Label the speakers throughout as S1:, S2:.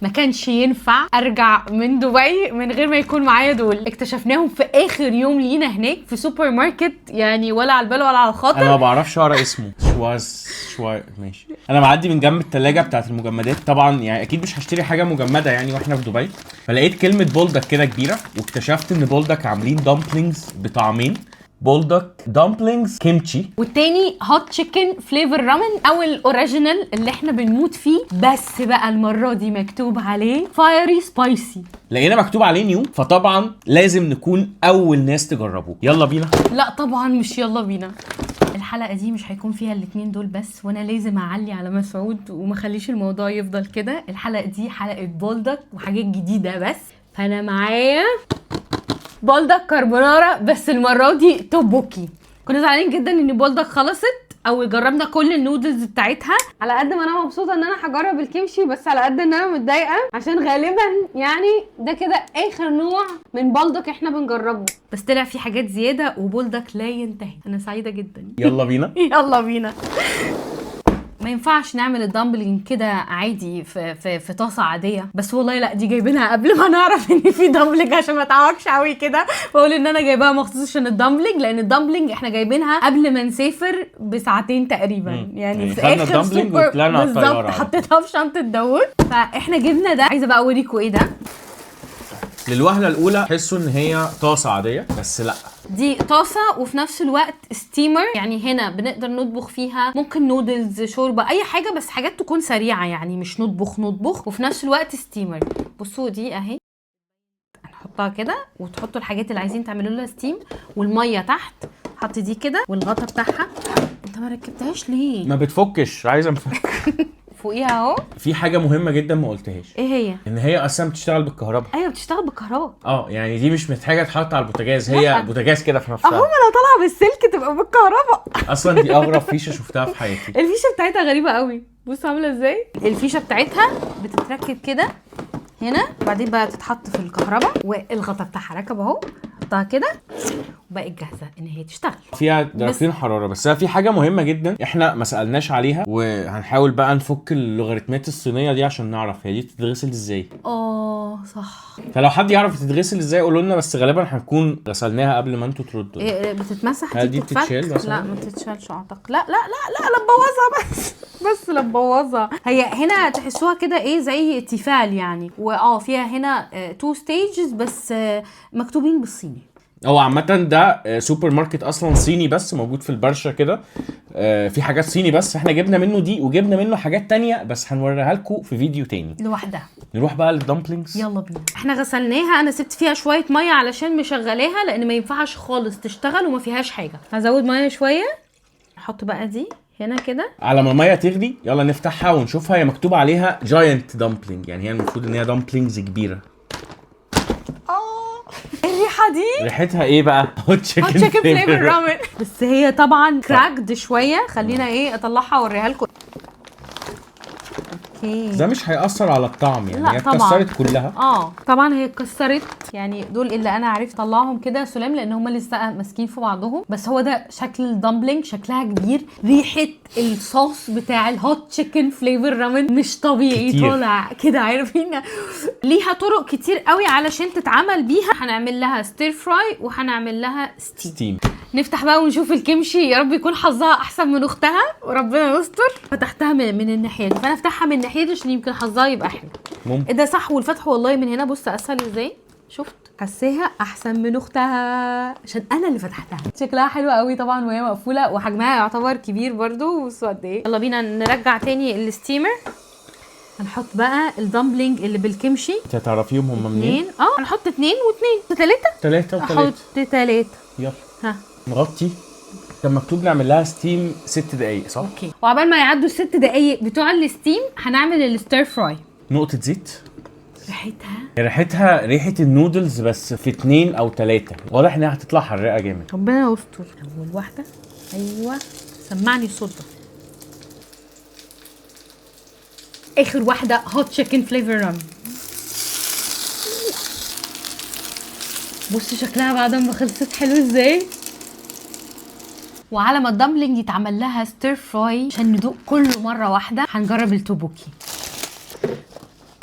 S1: ما كانش ينفع ارجع من دبي من غير ما يكون معايا دول. اكتشفناهم في اخر يوم لينا هناك في سوبر ماركت، يعني ولا على البال ولا على الخاطر.
S2: انا ما بعرفش اقرا اسمه. شواز ماشي. انا معدي من جنب الثلاجه بتاعه المجمدات طبعا، يعني اكيد مش هشتري حاجه مجمده يعني واحنا في دبي، فلقيت كلمه بولدك كده كبيره، واكتشفت ان بولدك عاملين دامبلينجز بطعمين، بولدك دامبلينجز كيمتشي،
S1: والتاني هوت تشيكن فليفر رامن او الاوريجينال اللي احنا بنموت فيه، بس بقى المره دي مكتوب عليه فايري سبايسي.
S2: لقينا مكتوب عليه نيو، فطبعا لازم نكون اول ناس تجربوه. يلا بينا.
S1: لا طبعا مش يلا بينا. الحلقه دي مش هيكون فيها الاتنين دول بس، وانا لازم اعلي على مسعود وما خليش الموضوع يفضل كده. الحلقه دي حلقه بولدك وحاجات جديده بس، فانا معايا بولدك كاربونارا، بس المره دي توبوكي. كنا زعلانين جدا ان بولدك خلصت او جربنا كل النودلز بتاعتها. على قد ما انا مبسوطه ان انا هجرب الكيمشي، بس على قد ان انا متضايقه عشان غالبا يعني ده كده اخر نوع من بولدك احنا بنجربه، بس طلع في حاجات زياده وبولدك لا ينتهي. انا سعيده جدا.
S2: يلا بينا.
S1: يلا بينا. ما ينفعش نعمل الدامبلينج كده عادي في طاسه عاديه، بس والله لا، دي جايبينها قبل ما نعرف ان في دامبلينج عشان ما اتعوقش قوي كده واقول ان انا جايباها مخصوص عشان الدامبلينج، لان الدامبلينج احنا جايبينها قبل ما نسافر بساعتين تقريبا. يعني في
S2: خدنا
S1: اخر
S2: الدامبلينج وطلعنا على الطياره.
S1: بالظبط، حطيتها في شنطه داوود، فاحنا جبنا ده. عايزه بقى اوريكم ايه ده.
S2: للوهله الاولى تحسوا ان هي طاسه عاديه، بس لا،
S1: دي طاسه وفي نفس الوقت ستيمر. يعني هنا بنقدر نطبخ فيها ممكن نودلز، شوربه، اي حاجه، بس حاجات تكون سريعه يعني مش نطبخ وفي نفس الوقت ستيمر. بصوا دي اهي، هنحطها كده وتحطوا الحاجات اللي عايزين تعملوا لها ستيم، والميه تحت. حط دي كده والغطا بتاعها. انت ما ركبتهاش ليه؟
S2: ما بتفكش، عايزه انفك.
S1: فوقيها اهو.
S2: في حاجه مهمه جدا ما قلتهاش.
S1: ايه هي؟
S2: ان هي اصلا بتشتغل بالكهرباء.
S1: ايوه بتشتغل بالكهرباء.
S2: يعني دي مش محتاجه تتحط على البوتاجاز، هي بوتاجاز كده في نفسها.
S1: اهو، ما لو طالعه بالسلك تبقى بالكهرباء.
S2: اصلا دي اغرب فيشه شفتها في حياتي.
S1: الفيشه بتاعتها غريبه قوي. بص عامله ازاي. الفيشه بتاعتها بتتركب كده هنا، وبعدين بقى تتحط في الكهرباء، والغطا بتاعها ركب اهو. حطها كده وبقت جاهزه ان هي تشتغل.
S2: فيها درجتين حراره. بس في حاجه مهمه جدا احنا ما سالناش عليها، وهنحاول بقى نفك اللوغاريتمات الصينيه دي عشان نعرف هي دي بتتغسل ازاي.
S1: صح.
S2: فلو حد يعرف تتغسل ازاي قولوا لنا، بس غالبا هنكون غسلناها قبل ما انتوا تردوا.
S1: إيه
S2: دي
S1: بتتمسح؟ دي
S2: بتتشال مثلا؟
S1: لا ما بتتشالش اعتقد. لا بوظها بس لا بوظها. هي هنا تحسوها كده ايه زي تيفال يعني، فيها هنا 2 ستيجز بس مكتوبين بالصيني.
S2: هو عامة ده سوبر ماركت اصلا صيني بس موجود في البرشا كده. في حاجات صيني بس احنا جبنا منه دي، وجبنا منه حاجات تانية بس هنوريها لكم في فيديو تاني
S1: لوحدها.
S2: نروح بقى للدمبلينجز.
S1: يلا بينا. احنا غسلناها، انا سبت فيها شوية مية علشان مشغلاها، لان ما ينفعش خالص تشتغل وما فيهاش حاجة. هزود مية شوية. نحط بقى دي هنا كده
S2: على ما المية تغلي. يلا نفتحها ونشوفها. هي مكتوب عليها جاينت دمبلينج، يعني هي المفروض ان هي دمبلينجز كبيرة.
S1: الريحة دي
S2: ريحتها ايه بقى؟ هوت
S1: تشيكن فليفر رامن. بس هي طبعا كراكد شويه. خلينا اطلعها واوريها لكم. اوكي،
S2: ده مش هيأثر على الطعم يعني.
S1: لا
S2: هي
S1: طبعا
S2: اتكسرت كلها.
S1: طبعا هي اتكسرت يعني. دول اللي انا عرفت اطلعهم كده سلام، لان هم لسه ماسكين في بعضهم. بس هو ده شكل الدمبلينج، شكلها كبير. ريحه الصوص بتاع الهوت تشيكن فليفر رامن مش طبيعي
S2: كتير.
S1: طالع كده. عارفين ليها طرق كتير قوي علشان تتعمل بيها. هنعمل لها ستير فراي وهنعمل لها ستيم. نفتح بقى ونشوف الكيمشي. يا رب يكون حظها احسن من اختها وربنا يستر. فتحتها من الناحيه دي، فانا افتحها من الناحيه دي عشان يمكن حظها يبقى حلو.
S2: ممكن.
S1: ايه ده صح. والفتح والله من هنا بص اسهل ازاي. شفت؟ حسيها احسن من اختها عشان انا اللي فتحتها. شكلها حلو قوي طبعا وهي مقفوله، وحجمها يعتبر كبير برضو. بصوا قد ايه. يلا بينا نرجع تاني الستيمر. هنحط بقى الدمبلينج اللي بالكيمشي.
S2: انت تعرفيهم هم منين؟
S1: هنحط 2 و2 3. احط 3.
S2: يلا
S1: ها
S2: نغطي. كان مكتوب نعمل لها ستيم 6 دقايق صح؟
S1: اوكي. وعقبال ما يعدوا ال6 دقايق بتوع الستيم هنعمل الستير فراي.
S2: نقطة زيت.
S1: ريحتها
S2: ريحة النودلز بس في 2 أو 3. واضح انها هتطلع حراقة جامد.
S1: ربنا يستر. اول واحدة. ايوه سمعني الصوت ده. اخر واحدة هوت تشيكن فليفر رامن. بصي شكلها بعد ما خلصت حلو ازاي. وعلى ما الدمبلينج يتعمل لها ستير فراي عشان ندوق كله مره واحده، هنجرب التوبوكي.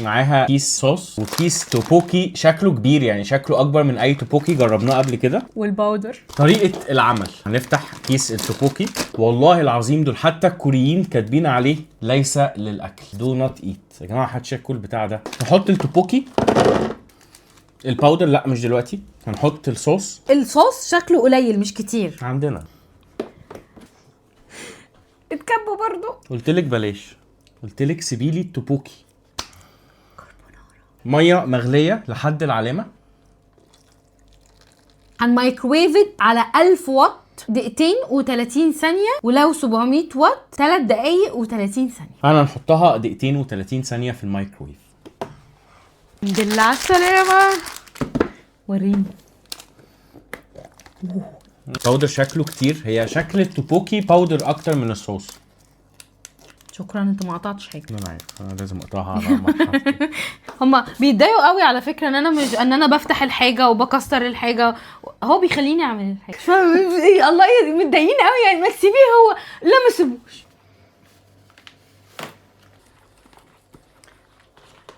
S2: معاها كيس صوص وكيس توبوكي شكله كبير، يعني شكله اكبر من اي توبوكي جربناه قبل كده.
S1: والباودر. طريقه
S2: العمل: هنفتح كيس التوبوكي، والله العظيم دول حتى الكوريين كاتبين عليه ليس للاكل، دو نوت ايت. يا جماعه محدش ياكل البتاع ده. نحط التوبوكي، الباودر لا مش دلوقتي، هنحط الصوص
S1: شكله قليل مش كتير
S2: عندنا.
S1: اتكبوا برضو.
S2: قلتلك بلاش، قلتلك سيبيلي التوبوكي. ميه مغليه لحد العلامه.
S1: هنمايكرويفت على 1000 واط دقيقتين و30 ثانيه، ولو 700 واط 3 دقايق و30 ثانيه.
S2: انا نحطها دقيقتين و30 ثانيه في الميكرويف.
S1: الحمد لله على السلامه. وريني.
S2: باودر شكله كتير، هي شكل التوبوكي باودر اكتر من الصوص.
S1: شكرا، انت ما قطعتش حاجه.
S2: انا عارف، انا لازم اقطعها على مرحلتين.
S1: هما بيتضايقوا قوي على فكره ان انا بفتح الحاجه وبكسر الحاجه، هو بيخليني اعمل الحاجه. الله متضايقين قوي يعني، ما تسيبيه هو. لا ما سيبوش.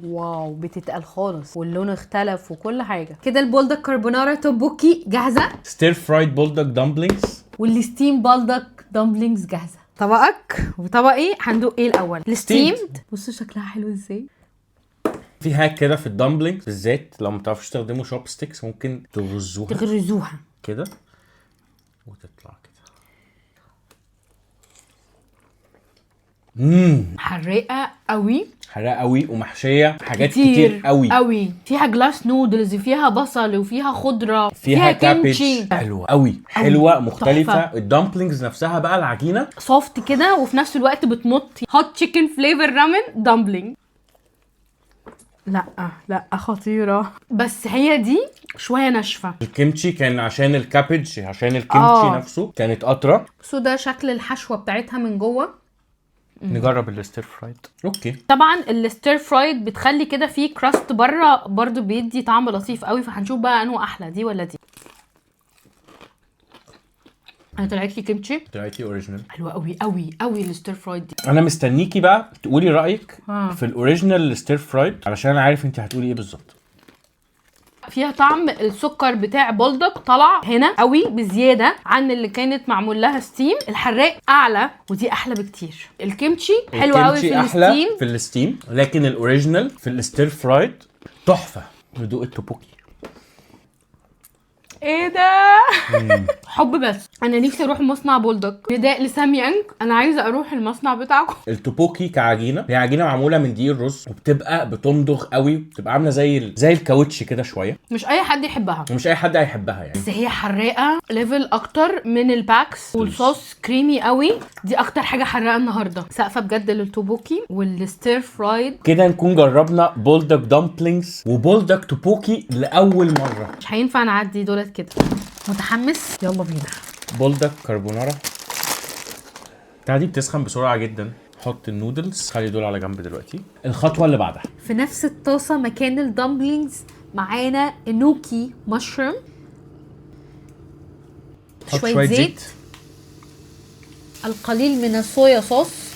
S1: واو بتتقل خالص واللون اختلف وكل حاجه كده. البولدك كاربونارا توبوكي جاهزه.
S2: ستير فرايد بولدك دامبلينجز
S1: والستيم بولدك دامبلينجز جاهزه. طبقك وطبقي هندوق ايه الاول؟ الستيمد. بصوا شكلها حلو ازاي.
S2: في هاك كده في الدامبلينجز بالذات، لو ما تعرفوش تستخدموا شوب ستيكس ممكن تغرزوها كده وتطلع كده.
S1: حراقه قوي،
S2: حراقه قوي ومحشيه حاجات
S1: كتير
S2: قوي
S1: قوي. فيها جلاس نودلز وفيها بصل وفيها خضره،
S2: فيها
S1: كيمشي.
S2: حلوه قوي، حلوه مختلفه. الدامبلينجز نفسها بقى العجينه
S1: سوفت كده وفي نفس الوقت بتمط. هوت تشيكن فليفر رامن دامبلينج. لا خطيره، بس هي دي شويه ناشفه.
S2: الكيمتشي كان عشان الكابج، عشان الكيمتشي نفسه كانت قطره.
S1: بصوا ده شكل الحشوه بتاعتها من جوه.
S2: نجرب الستير فرايد. اوكي.
S1: طبعا الستير فرايد بتخلي كده فيه كراست بره برضو، بيدي طعم لطيف قوي. فهنشوف بقى انه احلى، دي ولا دي. انا طلعت لي كيمتشي،
S2: طلعت لي اوريجينال.
S1: حلوه قوي قوي قوي الستير فرايد دي.
S2: انا مستنيكي بقى تقولي رايك في الاوريجينال ستير فرايد، علشان انا عارف انت هتقولي ايه بالظبط.
S1: فيها طعم السكر بتاع بولدك طلع هنا قوي بزياده عن اللي كانت معمول لها ستيم. الحراق اعلى ودي احلى بكتير. الكيمتشي حلو قوي في الستيم،
S2: في الستيم، لكن الاوريجينال في الستير فرايد تحفه. ندوق التوبوكي.
S1: ايه ده؟ حب. بس انا نفسي اروح مصنع بولدك. نداء لسامي انك، انا عايزه اروح المصنع بتاعكم.
S2: التوبوكي كعجينه، هي عجينه معموله من دقيق الرز وبتبقى بتمضغ قوي، بتبقى عامله زي الكاوتش كده شويه.
S1: مش اي حد يحبها،
S2: ومش اي حد هيحبها يعني،
S1: بس هي حراقه ليفل اكتر من الباكس. والصوص كريمي قوي. دي اكتر حاجه حراقه النهارده. سقفه بجد للتوبوكي والستير فرايد.
S2: كده نكون جربنا بولدك دامبلينجز وبولدك توبوكي لاول مره.
S1: مش هينفع نعدي دولت كده. متحمس؟ يلا بينا.
S2: بولدك كاربونارا دي بتسخن بسرعه جدا. حط النودلز، خلي دول على جنب دلوقتي. الخطوه اللي بعدها،
S1: في نفس الطاسه مكان الدمبلينجز معانا انوكي مشروم. شويه زيت، القليل من الصويا صوص.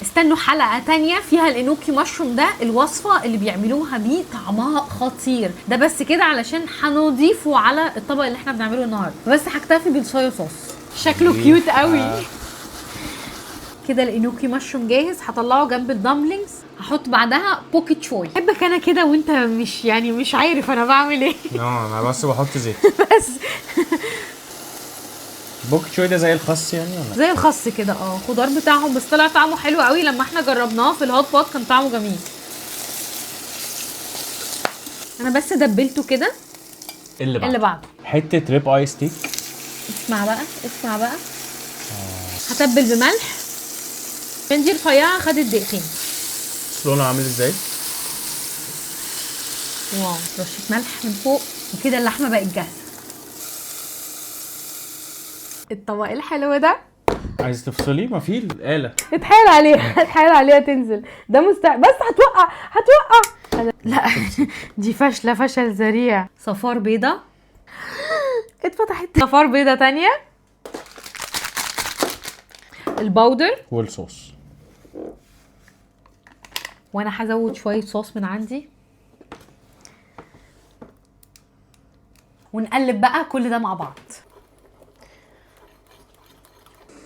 S1: استنوا حلقه تانية فيها الانوكي مشروم ده. الوصفه اللي بيعملوها بيه طعمها خطير. ده بس كده علشان هنضيفه على الطبق اللي احنا بنعمله النهارده، بس هكتفي بالصويا صوص. شكله كيوت قوي. كده الانوكي مشروم جاهز. هطلعه جنب الدمبلينجز. هحط بعدها بوكي تشوي. بحبك انا كده وانت مش عارف انا بعمل ايه.
S2: انا بس بحط زيت
S1: بس.
S2: بوك تشوي ده زي الخس يعني ولا
S1: زي الخس كده. خضار بتاعهم، بس طلع طعمه حلو قوي. لما احنا جربناه في الهوت بوت كان طعمه جميل. انا بس دبلته كده. اللي بعده
S2: حته ريب اي ستيك.
S1: اسمع بقى هتبل بملح. بنجي رفيعه خدت دقيقتين.
S2: لونها عامل ازاي؟
S1: واو، رشه ملح من فوق وكده اللحمه بقت جاهزه. الطبق الحلو ده
S2: عايز تفصلي؟ ما في الآلة.
S1: اتحايل عليها تنزل. ده مستحيل، بس هتوقع. لا دي فشل ذريع. صفار بيضة اتفتحت. صفار بيضة تانية. الباودر
S2: والصوص.
S1: وانا هزود شويه صوص من عندي، ونقلب بقى كل ده مع بعض.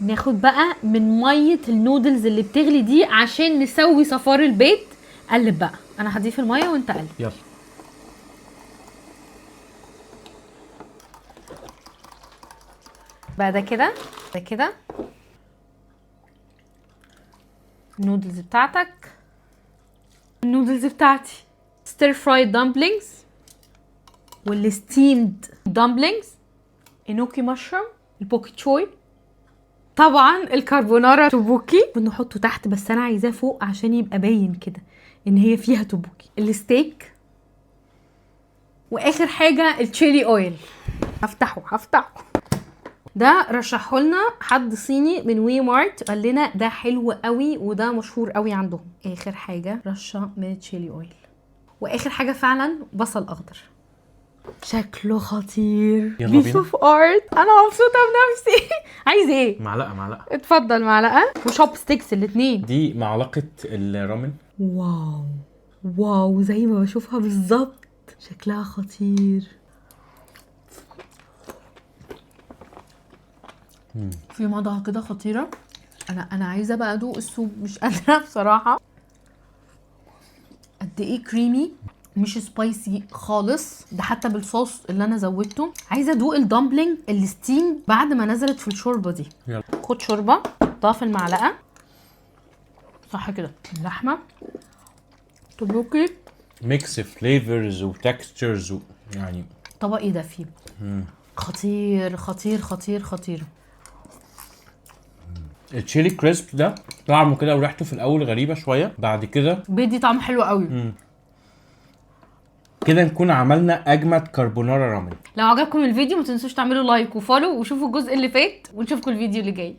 S1: ناخد بقى من ميه النودلز اللي بتغلي دي عشان نسوي صفار البيت. قلب بقى، انا هضيف الميه وانت قلب.
S2: يلا.
S1: بقى ده كده ده كده النودلز بتاعتك، النودلز بتاعتي ستير فرايد دامبلينجز، والستيمد دامبلينجز، انوكي مشروم، البوكي تشوي، طبعا الكربونارا توبوكي بنحطه تحت بس انا عايزاه فوق عشان يبقى باين كده ان هي فيها توبوكي، الستيك، واخر حاجه التشيلي اويل. هفتحه. ده رشحه لنا حد صيني من وي مارت، قال لنا ده حلو قوي وده مشهور قوي عندهم. اخر حاجه رشه من التشيلي اويل، واخر حاجه فعلا بصل اخضر. شكله خطير.
S2: يلا
S1: بيس اوف ارت. انا مبسوطه بنفسي. معايز ايه؟
S2: معلقه.
S1: اتفضل معلقه وشوب ستيكس الاتنين.
S2: دي معلقه الرامن.
S1: واو زي ما بشوفها بالظبط، شكلها خطير. في مضغه كده خطيره. انا عايزه بقى ادوق السوب، مش قادره بصراحه. قد ايه كريمي، مش سبايسي خالص، ده حتى بالصوص اللي انا زودته. عايزه ادوق الدمبلينج الستيم بعد ما نزلت في الشوربه دي.
S2: يلا.
S1: خد شوربه، حطها في المعلقه صح كده. اللحمه توبوكي،
S2: ميكس فليفرز وتكستشرز يعني
S1: طبق ايه ده فيه. خطير خطير خطير خطير.
S2: التشيلي كريسب ده طعمه كده وريحته في الاول غريبه شويه، بعد كده
S1: بيدي طعم حلو قوي.
S2: كده نكون عملنا اجمد كربونارا رامن.
S1: لو عجبكم الفيديو ما تنسوش تعملوا لايك وفولو وشوفوا الجزء اللي فات، ونشوفكم الفيديو اللي جاي.